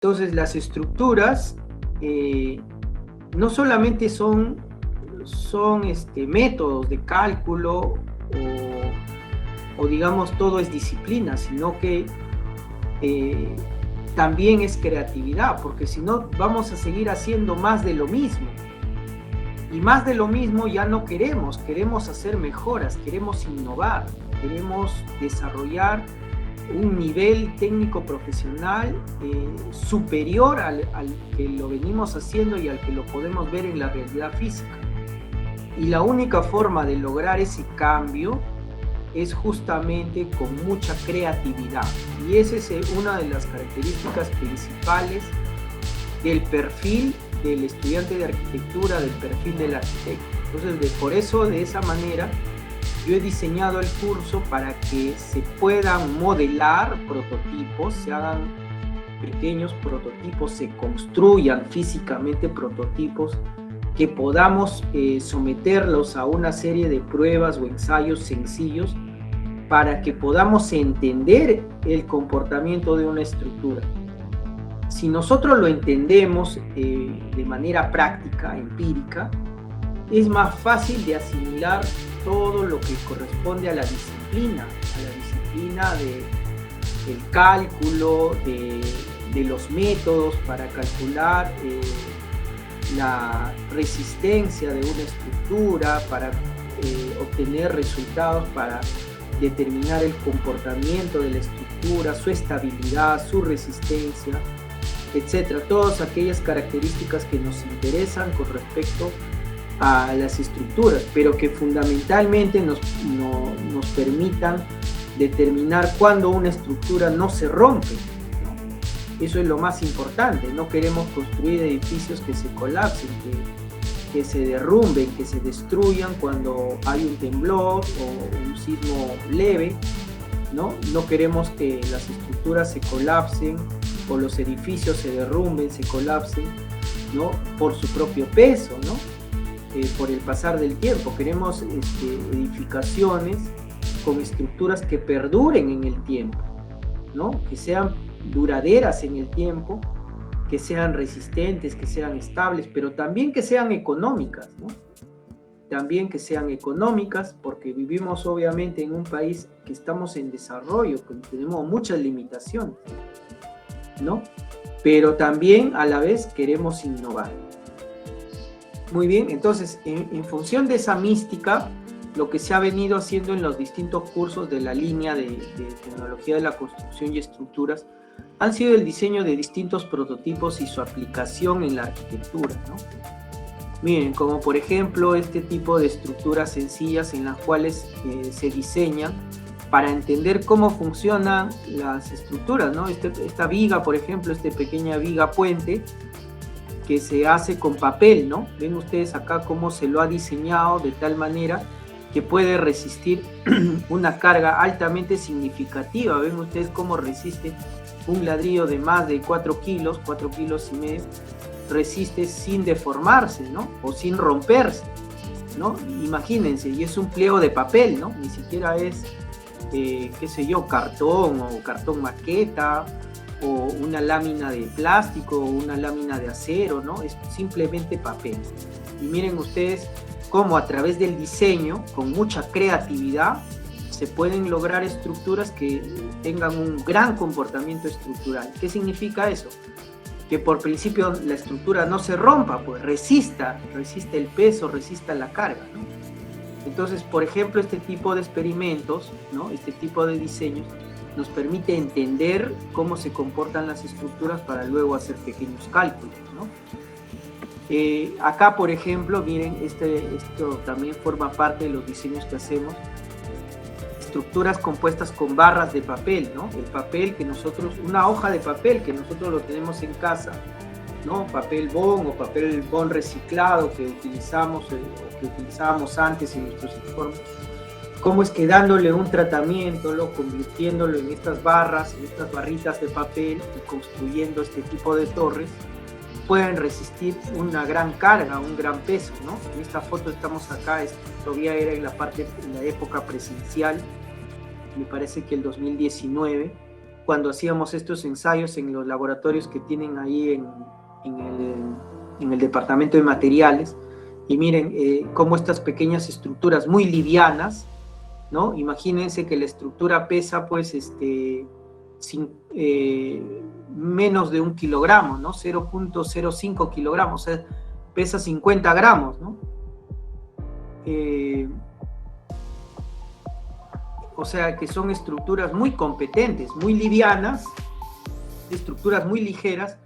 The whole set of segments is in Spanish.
Entonces, las estructuras no solamente son métodos de cálculo o digamos todo es disciplina, sino que también es creatividad, porque si no vamos a seguir haciendo más de lo mismo. Y más de lo mismo ya no queremos hacer mejoras, queremos innovar, queremos desarrollar un nivel técnico profesional superior al que lo venimos haciendo y al que lo podemos ver en la realidad física. Y la única forma de lograr ese cambio es justamente con mucha creatividad. Y esa es una de las características principales del perfil del estudiante de arquitectura, del perfil del arquitecto. Entonces, por eso, de esa manera, yo he diseñado el curso para que se puedan modelar prototipos, se hagan pequeños prototipos, se construyan físicamente prototipos, que podamos someterlos a una serie de pruebas o ensayos sencillos para que podamos entender el comportamiento de una estructura. Si nosotros lo entendemos de manera práctica, empírica, es más fácil de asimilar todo lo que corresponde a la disciplina del cálculo, de los métodos para calcular la resistencia de una estructura, para obtener resultados, para determinar el comportamiento de la estructura, su estabilidad, su resistencia, etcétera. Todas aquellas características que nos interesan con respecto a las estructuras, pero que fundamentalmente nos permitan determinar cuándo una estructura no se rompe, ¿no? Eso es lo más importante. No queremos construir edificios que se colapsen, que se derrumben, que se destruyan cuando hay un temblor o un sismo leve, ¿no? No queremos que las estructuras se colapsen o los edificios se derrumben, se colapsen, ¿no? Por su propio peso, ¿no? Por el pasar del tiempo. Queremos edificaciones con estructuras que perduren en el tiempo, ¿no? Que sean duraderas en el tiempo, que sean resistentes, que sean estables, pero también que sean económicas, ¿no? También que sean económicas, porque vivimos obviamente en un país que estamos en desarrollo, que tenemos muchas limitaciones, ¿no? Pero también a la vez queremos innovar. Muy bien, entonces en función de esa mística, lo que se ha venido haciendo en los distintos cursos de la línea de tecnología de la construcción y estructuras han sido el diseño de distintos prototipos y su aplicación en la arquitectura, ¿no? Miren, como por ejemplo este tipo de estructuras sencillas en las cuales se diseñan para entender cómo funcionan las estructuras, ¿no? Esta viga, por ejemplo, esta pequeña viga puente que se hace con papel, ¿no? Ven ustedes acá cómo se lo ha diseñado de tal manera que puede resistir una carga altamente significativa. Ven ustedes cómo resiste un ladrillo de más de 4 kilos y medio, resiste sin deformarse, ¿no? O sin romperse, ¿no? Imagínense, y es un pliego de papel, ¿no? Ni siquiera es, qué sé yo, cartón o cartón maqueta o una lámina de plástico o una lámina de acero, ¿no? Es simplemente papel. Y miren ustedes cómo a través del diseño, con mucha creatividad, se pueden lograr estructuras que tengan un gran comportamiento estructural. ¿Qué significa eso? Que por principio la estructura no se rompa, pues resiste el peso, resista la carga, ¿no? Entonces, por ejemplo, este tipo de experimentos, ¿no? Este tipo de diseños nos permite entender cómo se comportan las estructuras para luego hacer pequeños cálculos, ¿no? Acá, por ejemplo, miren, esto también forma parte de los diseños que hacemos. Estructuras compuestas con barras de papel, ¿no? El papel que nosotros, una hoja de papel que nosotros lo tenemos en casa, ¿no? Papel bond o papel bond reciclado que utilizamos o que utilizábamos antes en nuestros uniformes. Cómo es que dándole un tratamiento, convirtiéndolo en estas barras, en estas barritas de papel y construyendo este tipo de torres, pueden resistir una gran carga, un gran peso, ¿no? En esta foto estamos acá, todavía era en la época presencial, me parece que el 2019, cuando hacíamos estos ensayos en los laboratorios que tienen ahí en el departamento de materiales. Y miren cómo estas pequeñas estructuras muy livianas, ¿no? Imagínense que la estructura pesa pues menos de 1 kilogramo, ¿no? 0.05 kilogramos, o sea, pesa 50 gramos, ¿no? O sea que son estructuras muy competentes, muy livianas, estructuras muy ligeras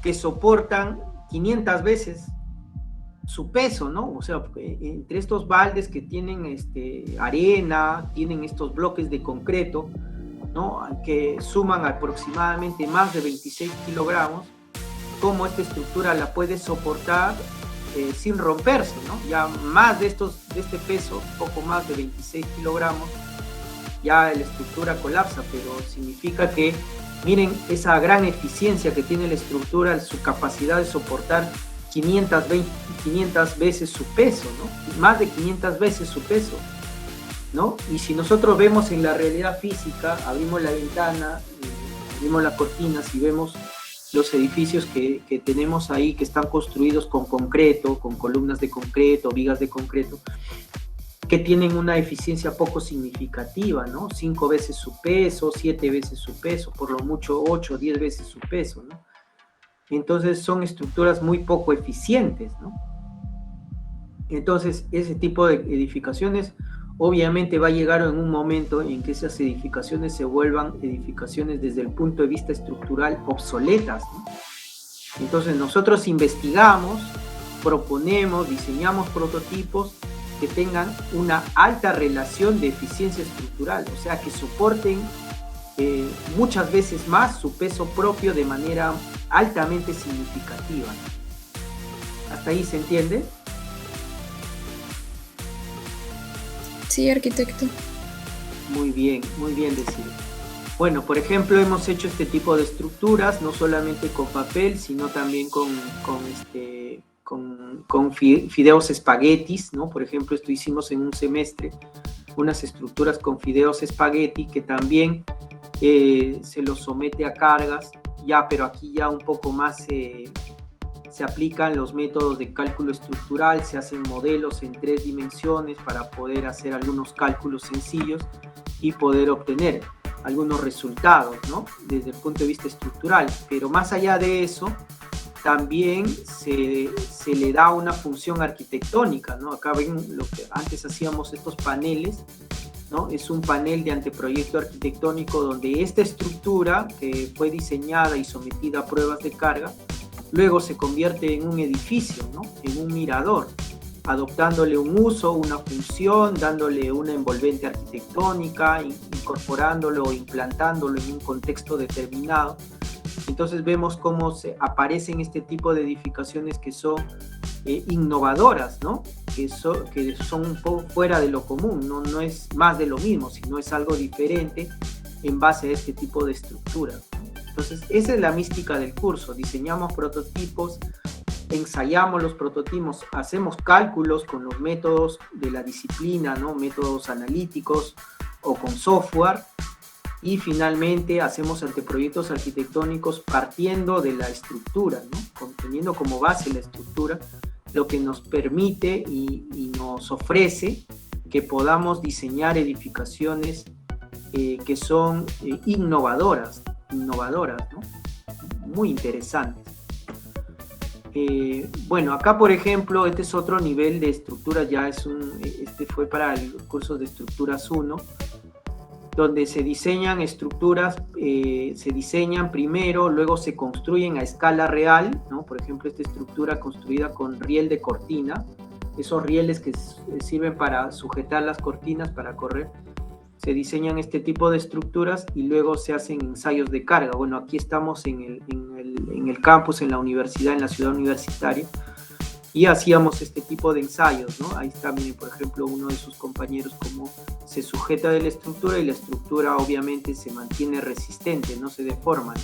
que soportan 500 veces su peso, ¿no? O sea, entre estos baldes que tienen arena, tienen estos bloques de concreto, ¿no? Que suman aproximadamente más de 26 kilogramos, cómo esta estructura la puede soportar sin romperse, ¿no? Ya más de este peso, poco más de 26 kilogramos, ya la estructura colapsa, pero significa que, miren esa gran eficiencia que tiene la estructura, su capacidad de soportar 500 veces su peso, ¿no? Más de 500 veces su peso, ¿no? Y si nosotros vemos en la realidad física, abrimos la ventana, abrimos las cortinas y vemos los edificios que tenemos ahí, que están construidos con concreto, con columnas de concreto, vigas de concreto, que tienen una eficiencia poco significativa, ¿no? 5 veces su peso, 7 veces su peso, por lo mucho 8 o 10 veces su peso, ¿no? Entonces son estructuras muy poco eficientes, ¿no? Entonces ese tipo de edificaciones obviamente va a llegar en un momento en que esas edificaciones se vuelvan edificaciones desde el punto de vista estructural obsoletas, ¿no? Entonces nosotros investigamos, proponemos, diseñamos prototipos que tengan una alta relación de eficiencia estructural, o sea, que soporten muchas veces más su peso propio de manera altamente significativa. ¿Hasta ahí se entiende? Sí, arquitecto. Muy bien, decir. Bueno, por ejemplo, hemos hecho este tipo de estructuras, no solamente con papel, sino también con fideos espaguetis, ¿no? Por ejemplo, esto hicimos en un semestre, unas estructuras con fideos espagueti que también se los somete a cargas, ya, pero aquí ya un poco más se aplican los métodos de cálculo estructural, se hacen modelos en 3 dimensiones para poder hacer algunos cálculos sencillos y poder obtener algunos resultados, ¿no? Desde el punto de vista estructural. Pero más allá de eso, también se le da una función arquitectónica, ¿no? Acá ven lo que antes hacíamos, estos paneles, ¿no? Es un panel de anteproyecto arquitectónico donde esta estructura que fue diseñada y sometida a pruebas de carga, luego se convierte en un edificio, ¿no? En un mirador, adoptándole un uso, una función, dándole una envolvente arquitectónica, incorporándolo o implantándolo en un contexto determinado. Entonces vemos cómo aparecen este tipo de edificaciones que son innovadoras, ¿no? Que son un poco fuera de lo común, no es más de lo mismo, sino es algo diferente en base a este tipo de estructuras. Entonces esa es la mística del curso: diseñamos prototipos, ensayamos los prototipos, hacemos cálculos con los métodos de la disciplina, ¿no? Métodos analíticos o con software, y finalmente hacemos anteproyectos arquitectónicos partiendo de la estructura, ¿no? Teniendo como base la estructura, lo que nos permite y nos ofrece que podamos diseñar edificaciones que son innovadoras, ¿no? Muy interesantes. Bueno, acá por ejemplo, este es otro nivel de estructura, este fue para el curso de estructuras 1, donde se diseñan estructuras, se diseñan primero, luego se construyen a escala real, ¿no? Por ejemplo, esta estructura construida con riel de cortina, esos rieles que sirven para sujetar las cortinas para correr, se diseñan este tipo de estructuras y luego se hacen ensayos de carga. Bueno, aquí estamos en el campus, en la universidad, en la ciudad universitaria, y hacíamos este tipo de ensayos, ¿no? Ahí está, miren, por ejemplo, uno de sus compañeros cómo se sujeta de la estructura, y la estructura obviamente se mantiene resistente, no se deforma, ¿no?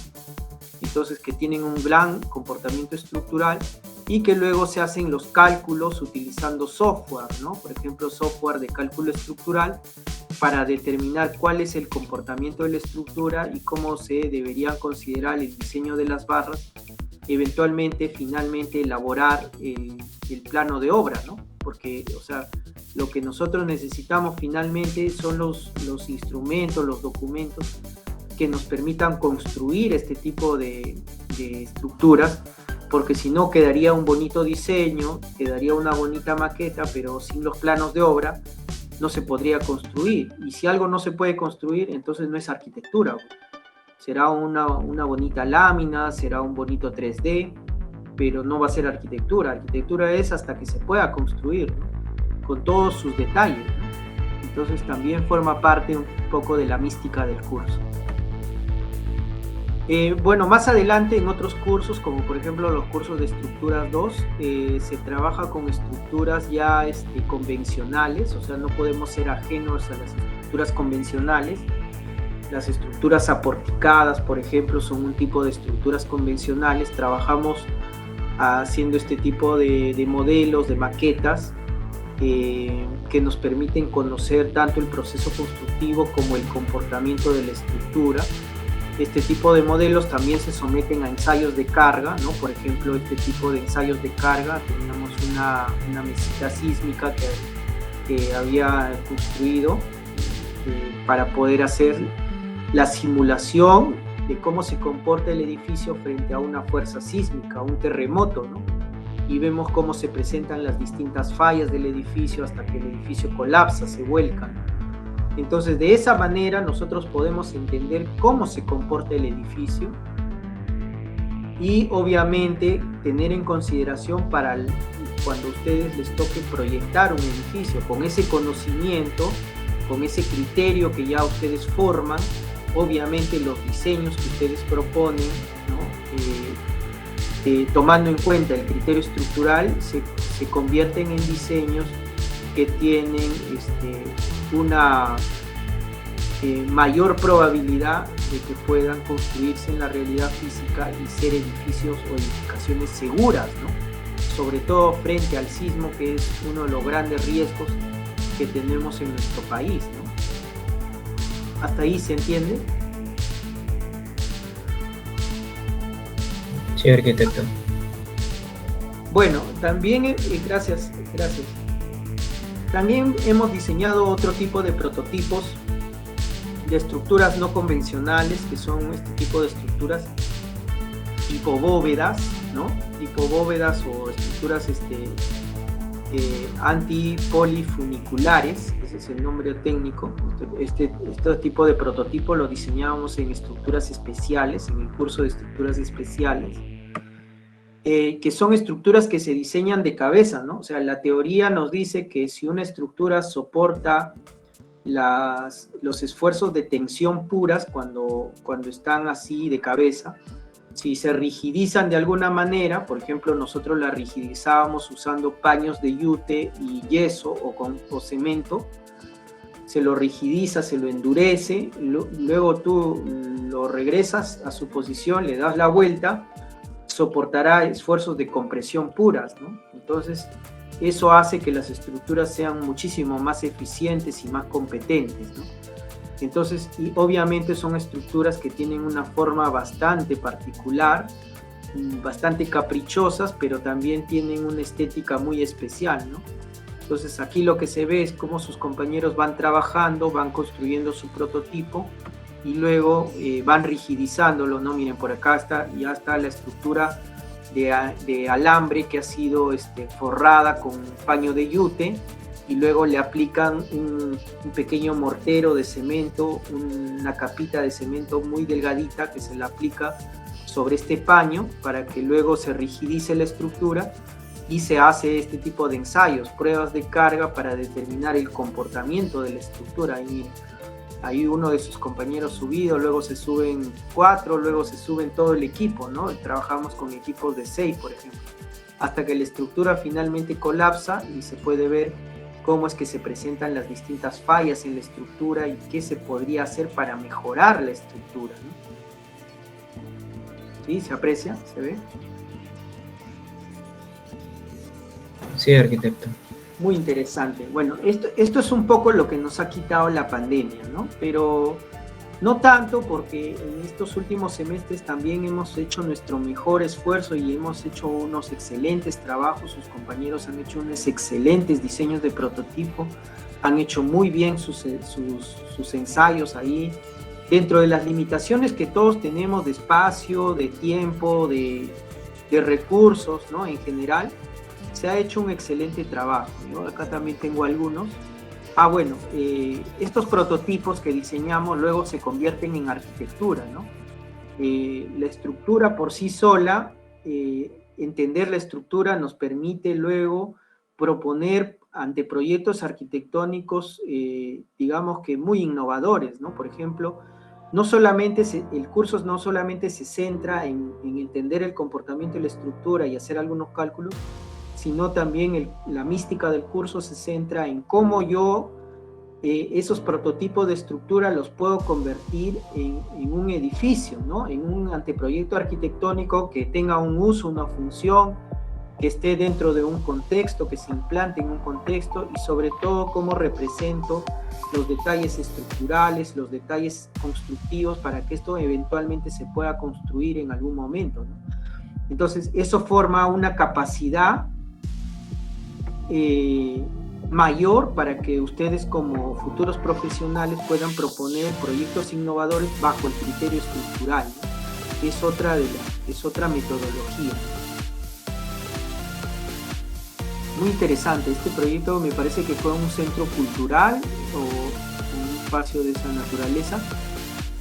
Entonces, que tienen un gran comportamiento estructural y que luego se hacen los cálculos utilizando software, ¿no? Por ejemplo, software de cálculo estructural, para determinar cuál es el comportamiento de la estructura y cómo se debería considerar el diseño de las barras, eventualmente, finalmente, elaborar el plano de obra, ¿no? Porque, o sea, lo que nosotros necesitamos finalmente son los instrumentos, los documentos que nos permitan construir este tipo de estructuras, porque si no quedaría un bonito diseño, quedaría una bonita maqueta, pero sin los planos de obra no se podría construir. Y si algo no se puede construir, entonces no es arquitectura. Será una bonita lámina, será un bonito 3D, pero no va a ser arquitectura. Arquitectura es hasta que se pueda construir, ¿no? Con todos sus detalles, ¿no? Entonces también forma parte un poco de la mística del curso. Bueno, más adelante en otros cursos, como por ejemplo los cursos de estructuras 2, se trabaja con estructuras ya convencionales, o sea, no podemos ser ajenos a las estructuras convencionales. Las estructuras aporticadas, por ejemplo, son un tipo de estructuras convencionales. Trabajamos haciendo este tipo de modelos, de maquetas, que nos permiten conocer tanto el proceso constructivo como el comportamiento de la estructura. Este tipo de modelos también se someten a ensayos de carga, ¿no? Por ejemplo, este tipo de ensayos de carga, teníamos una mesita sísmica que había construido para poder hacer la simulación de cómo se comporta el edificio frente a una fuerza sísmica, un terremoto, ¿no? Y vemos cómo se presentan las distintas fallas del edificio hasta que el edificio colapsa, se vuelca, ¿no? Entonces, de esa manera nosotros podemos entender cómo se comporta el edificio y obviamente tener en consideración para cuando a ustedes les toque proyectar un edificio, con ese conocimiento, con ese criterio que ya ustedes forman, obviamente los diseños que ustedes proponen, ¿no? Tomando en cuenta el criterio estructural, se convierten en diseños que tienen una mayor probabilidad de que puedan construirse en la realidad física y ser edificios o edificaciones seguras, ¿no? Sobre todo frente al sismo, que es uno de los grandes riesgos que tenemos en nuestro país, ¿no? ¿Hasta ahí se entiende? Sí, arquitecto. Bueno, también, gracias. También hemos diseñado otro tipo de prototipos de estructuras no convencionales, que son este tipo de estructuras tipo bóvedas, ¿no? Tipo bóvedas o estructuras antipolifuniculares, ese es el nombre técnico. Este tipo de prototipo lo diseñábamos en estructuras especiales, en el curso de estructuras especiales, que son estructuras que se diseñan de cabeza, ¿no? O sea, la teoría nos dice que si una estructura soporta los esfuerzos de tensión puras cuando están así de cabeza, si se rigidizan de alguna manera, por ejemplo, nosotros la rigidizábamos usando paños de yute y yeso o cemento, se lo rigidiza, se lo endurece, luego tú lo regresas a su posición, le das la vuelta, soportará esfuerzos de compresión puras, ¿no? Entonces, eso hace que las estructuras sean muchísimo más eficientes y más competentes, ¿no? Entonces, y obviamente son estructuras que tienen una forma bastante particular, bastante caprichosas, pero también tienen una estética muy especial, ¿no? Entonces, aquí lo que se ve es cómo sus compañeros van trabajando, van construyendo su prototipo y luego van rigidizándolo, ¿no? Miren, por acá ya está la estructura de alambre que ha sido forrada con paño de yute, y luego le aplican un pequeño mortero de cemento, una capita de cemento muy delgadita que se le aplica sobre este paño para que luego se rigidice la estructura, y se hace este tipo de ensayos, pruebas de carga para determinar el comportamiento de la estructura. Y hay uno de sus compañeros subido, luego se suben 4, luego se suben todo el equipo, ¿no? Trabajamos con equipos de 6, por ejemplo, hasta que la estructura finalmente colapsa y se puede ver cómo es que se presentan las distintas fallas en la estructura y qué se podría hacer para mejorar la estructura, ¿no? ¿Sí? ¿Se aprecia? ¿Se ve? Sí, arquitecto. Muy interesante. Bueno, esto es un poco lo que nos ha quitado la pandemia, ¿no? Pero no tanto, porque en estos últimos semestres también hemos hecho nuestro mejor esfuerzo y hemos hecho unos excelentes trabajos. Sus compañeros han hecho unos excelentes diseños de prototipo, han hecho muy bien sus ensayos ahí, dentro de las limitaciones que todos tenemos de espacio, de tiempo, de recursos, ¿no? En general, se ha hecho un excelente trabajo. Yo acá también tengo algunos. Bueno, estos prototipos que diseñamos luego se convierten en arquitectura, ¿no? La estructura por sí sola, entender la estructura nos permite luego proponer anteproyectos arquitectónicos, digamos que muy innovadores, ¿no? Por ejemplo, el curso no solamente se centra en entender el comportamiento y la estructura y hacer algunos cálculos, sino también la mística del curso se centra en cómo yo esos prototipos de estructura los puedo convertir en un edificio, ¿no? En un anteproyecto arquitectónico que tenga un uso, una función, que esté dentro de un contexto, que se implante en un contexto, y sobre todo cómo represento los detalles estructurales, los detalles constructivos, para que esto eventualmente se pueda construir en algún momento, ¿no? Entonces, eso forma una capacidad mayor para que ustedes como futuros profesionales puedan proponer proyectos innovadores bajo el criterio estructural, ¿no? Es otra metodología. Muy interesante. Este proyecto me parece que fue un centro cultural o un espacio de esa naturaleza,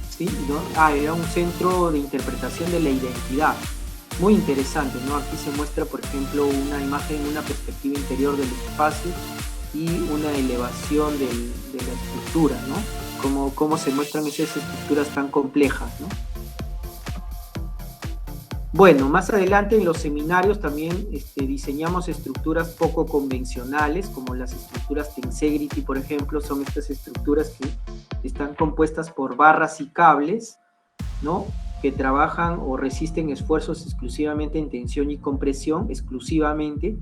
¿sí? ¿No? Era un centro de interpretación de la identidad. Muy interesante, ¿no? Aquí se muestra, por ejemplo, una imagen, una perspectiva interior del espacio y una elevación de la estructura, ¿no? Cómo se muestran esas estructuras tan complejas, ¿no? Bueno, más adelante en los seminarios también diseñamos estructuras poco convencionales, como las estructuras Tensegrity, por ejemplo. Son estas estructuras que están compuestas por barras y cables, ¿no? Que trabajan o resisten esfuerzos exclusivamente en tensión y compresión, exclusivamente.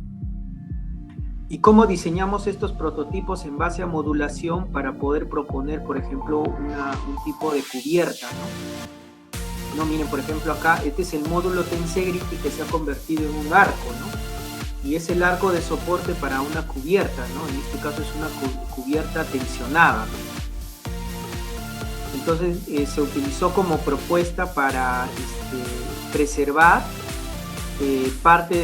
Y cómo diseñamos estos prototipos en base a modulación para poder proponer, por ejemplo, un tipo de cubierta, ¿no? No, miren, por ejemplo, acá, este es el módulo Tensegrity que se ha convertido en un arco, ¿no? Y es el arco de soporte para una cubierta, ¿no? En este caso es una cubierta tensionada, ¿no? Entonces se utilizó como propuesta para preservar parte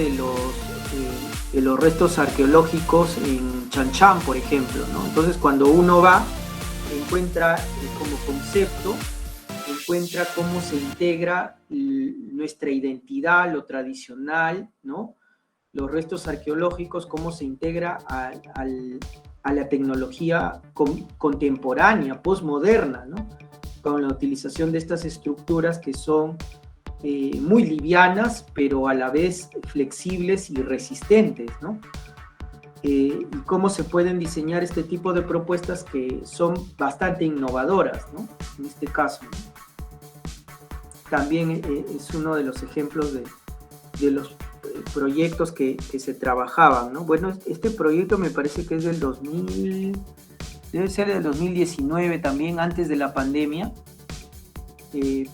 de los restos arqueológicos en Chan Chan, por ejemplo, ¿no? Entonces cuando uno va, encuentra como concepto, encuentra cómo se integra nuestra identidad, lo tradicional, ¿no? Los restos arqueológicos, cómo se integra a la tecnología contemporánea, postmoderna, ¿no? Con la utilización de estas estructuras que son muy livianas, pero a la vez flexibles y resistentes, ¿no? Y cómo se pueden diseñar este tipo de propuestas que son bastante innovadoras, ¿no? En este caso, ¿no? También es uno de los ejemplos de los proyectos que se trabajaban, ¿no? Bueno, este proyecto me parece que es del 2000, debe ser del 2019 también, antes de la pandemia,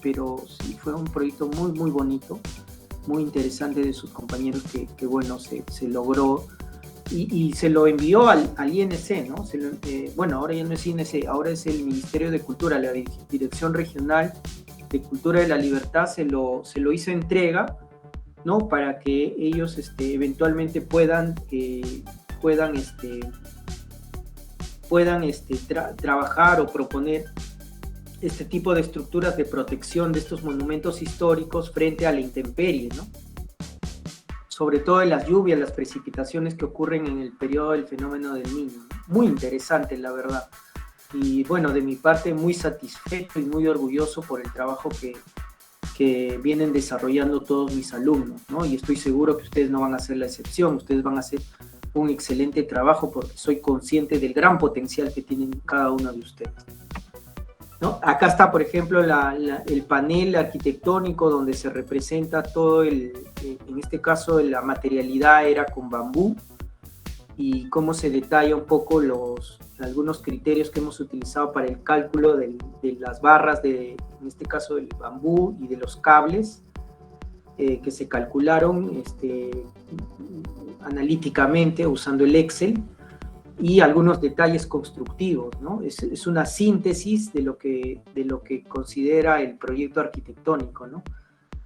pero sí, fue un proyecto muy, muy bonito, muy interesante de sus compañeros que bueno, se logró y se lo envió al INC, ¿no? Bueno, ahora ya no es INC, ahora es el Ministerio de Cultura, la Dirección Regional de Cultura de la Libertad se lo hizo entrega, ¿no? Para que ellos eventualmente puedan trabajar o proponer este tipo de estructuras de protección de estos monumentos históricos frente a la intemperie, ¿no? Sobre todo en las lluvias, las precipitaciones que ocurren en el periodo del fenómeno del Niño, ¿no? Muy interesante, la verdad. Y bueno, de mi parte muy satisfecho y muy orgulloso por el trabajo que vienen desarrollando todos mis alumnos, ¿no? Y estoy seguro que ustedes no van a ser la excepción, ustedes van a hacer un excelente trabajo porque soy consciente del gran potencial que tienen cada uno de ustedes, ¿no? Acá está, por ejemplo, el panel arquitectónico donde se representa todo en este caso la materialidad era con bambú, y cómo se detalla un poco algunos criterios que hemos utilizado para el cálculo de las barras, en este caso del bambú y de los cables, que se calcularon analíticamente usando el Excel, y algunos detalles constructivos, ¿no? Es una síntesis de lo que considera el proyecto arquitectónico, ¿no?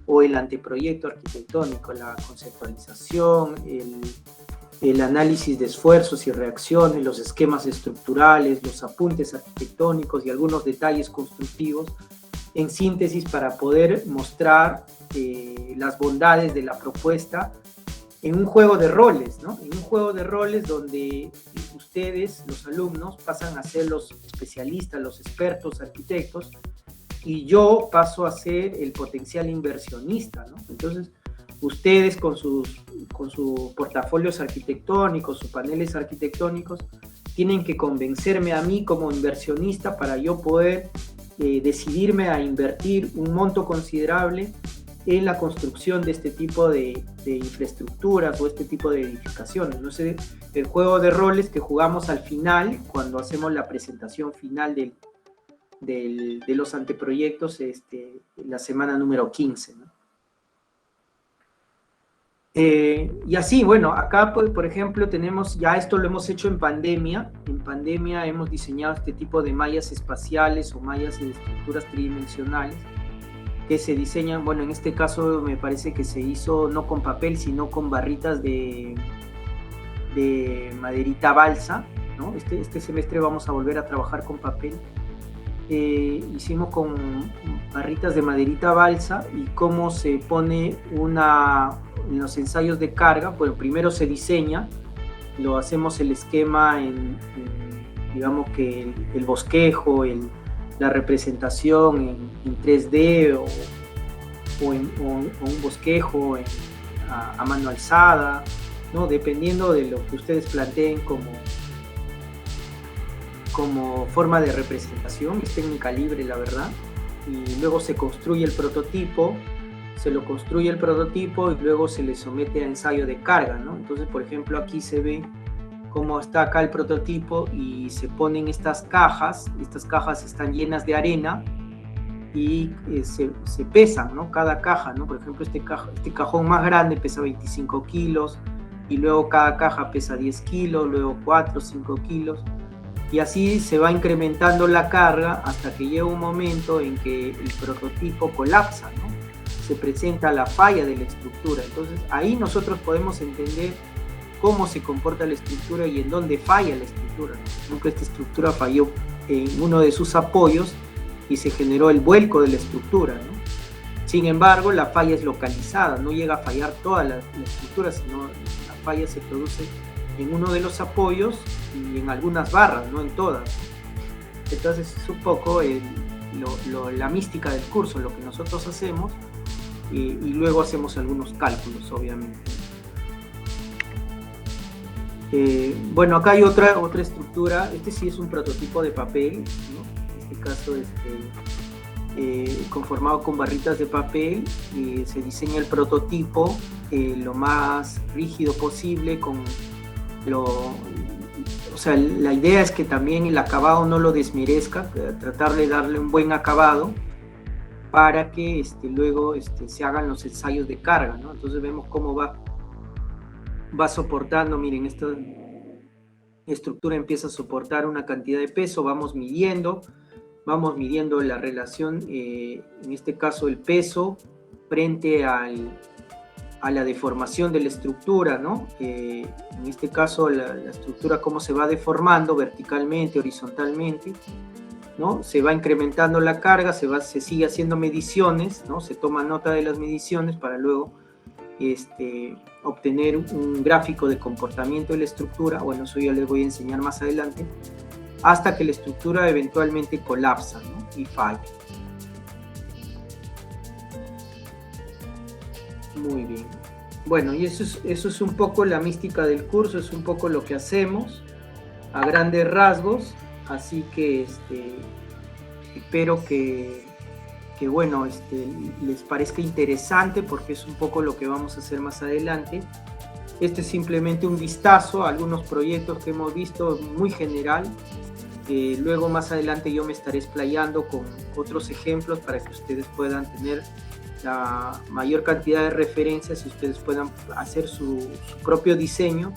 O el anteproyecto arquitectónico, la conceptualización, el análisis de esfuerzos y reacciones, los esquemas estructurales, los apuntes arquitectónicos y algunos detalles constructivos, en síntesis, para poder mostrar las bondades de la propuesta en un juego de roles, ¿no? En un juego de roles donde ustedes, los alumnos, pasan a ser los especialistas, los expertos arquitectos, y yo paso a ser el potencial inversionista, ¿no? Entonces, ustedes con sus portafolios arquitectónicos, sus paneles arquitectónicos, tienen que convencerme a mí como inversionista para yo poder decidirme a invertir un monto considerable en la construcción de este tipo de infraestructuras o este tipo de edificaciones. No sé, el juego de roles que jugamos al final, cuando hacemos la presentación final de los anteproyectos, la semana número 15, ¿no? Y así, bueno, acá por ejemplo tenemos, ya esto lo hemos hecho en pandemia. En pandemia hemos diseñado este tipo de mallas espaciales o mallas de estructuras tridimensionales que se diseñan, bueno, en este caso me parece que se hizo no con papel, sino con barritas de maderita balsa, ¿no? Este semestre vamos a volver a trabajar con papel. Hicimos con barritas de maderita balsa, y cómo se pone en los ensayos de carga. Bueno, primero se diseña, lo hacemos el esquema digamos que el bosquejo, la representación en 3D o un bosquejo a mano alzada, ¿no? Dependiendo de lo que ustedes planteen como forma de representación. Es técnica libre, la verdad. Y luego se construye el prototipo, y luego se le somete a ensayo de carga, ¿no? Entonces, por ejemplo, aquí se ve cómo está acá el prototipo y se ponen estas cajas están llenas de arena y se pesan, ¿no? Cada caja, ¿no? Por ejemplo, este cajón más grande pesa 25 kilos, y luego cada caja pesa 10 kilos, luego 4, 5 kilos, y así se va incrementando la carga hasta que llega un momento en que el prototipo colapsa, ¿no? Se presenta la falla de la estructura. Entonces ahí nosotros podemos entender cómo se comporta la estructura y en dónde falla la estructura. Por ejemplo, esta estructura falló en uno de sus apoyos y se generó el vuelco de la estructura, ¿no? Sin embargo, la falla es localizada, no llega a fallar toda la estructura, sino la falla se produce en uno de los apoyos y en algunas barras, no en todas. Entonces es un poco la mística del curso, lo que nosotros hacemos, y luego hacemos algunos cálculos, obviamente. Bueno, acá hay otra estructura. Este sí es un prototipo de papel, ¿no? En este caso conformado con barritas de papel. Se diseña el prototipo lo más rígido posible, o sea, la idea es que también el acabado no lo desmerezca, tratar de darle un buen acabado para que luego se hagan los ensayos de carga, ¿no? Entonces vemos cómo va soportando. Miren, esta estructura empieza a soportar una cantidad de peso, vamos midiendo la relación, en este caso el peso frente a la deformación de la estructura, ¿no? En este caso la estructura cómo se va deformando verticalmente, horizontalmente, ¿no? Se va incrementando la carga, se sigue haciendo mediciones, ¿no? Se toma nota de las mediciones para luego obtener un gráfico de comportamiento de la estructura. Bueno, eso ya les voy a enseñar más adelante, hasta que la estructura eventualmente colapsa, ¿no? Y falla. Muy bien. Bueno, y eso es un poco la mística del curso, es un poco lo que hacemos a grandes rasgos. Así que espero que bueno, les parezca interesante, porque es un poco lo que vamos a hacer más adelante. Este es simplemente un vistazo a algunos proyectos que hemos visto muy general. Luego más adelante yo me estaré explayando con otros ejemplos para que ustedes puedan tener la mayor cantidad de referencias y ustedes puedan hacer su propio diseño,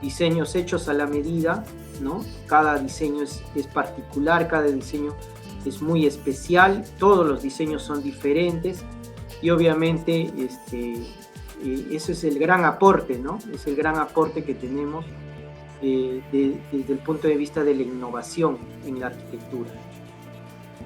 diseños hechos a la medida, ¿no? Cada diseño es particular, cada diseño es muy especial, todos los diseños son diferentes y obviamente ese es el gran aporte, ¿no? Es el gran aporte que tenemos desde el punto de vista de la innovación en la arquitectura.